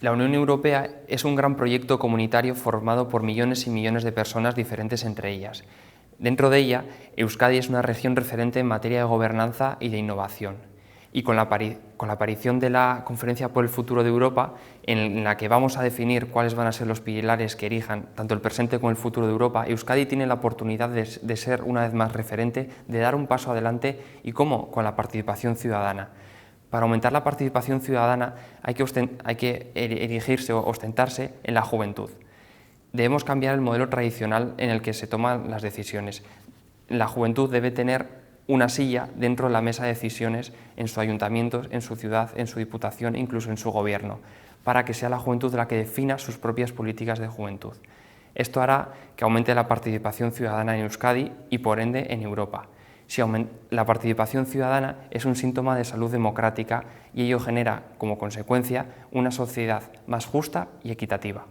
La Unión Europea es un gran proyecto comunitario formado por millones y millones de personas diferentes entre ellas. Dentro de ella, Euskadi es una región referente en materia de gobernanza y de innovación. Y con la aparición de la Conferencia por el Futuro de Europa, en la que vamos a definir cuáles van a ser los pilares que erijan tanto el presente como el futuro de Europa, Euskadi tiene la oportunidad de ser una vez más referente, de dar un paso adelante. ¿Y cómo? Con la participación ciudadana. Para aumentar la participación ciudadana hay que erigirse o ostentarse en la juventud. Debemos cambiar el modelo tradicional en el que se toman las decisiones. La juventud debe tener una silla dentro de la mesa de decisiones en su ayuntamiento, en su ciudad, en su diputación e incluso en su gobierno, para que sea la juventud la que defina sus propias políticas de juventud. Esto hará que aumente la participación ciudadana en Euskadi y, por ende, en Europa. La participación ciudadana es un síntoma de salud democrática y ello genera, como consecuencia, una sociedad más justa y equitativa.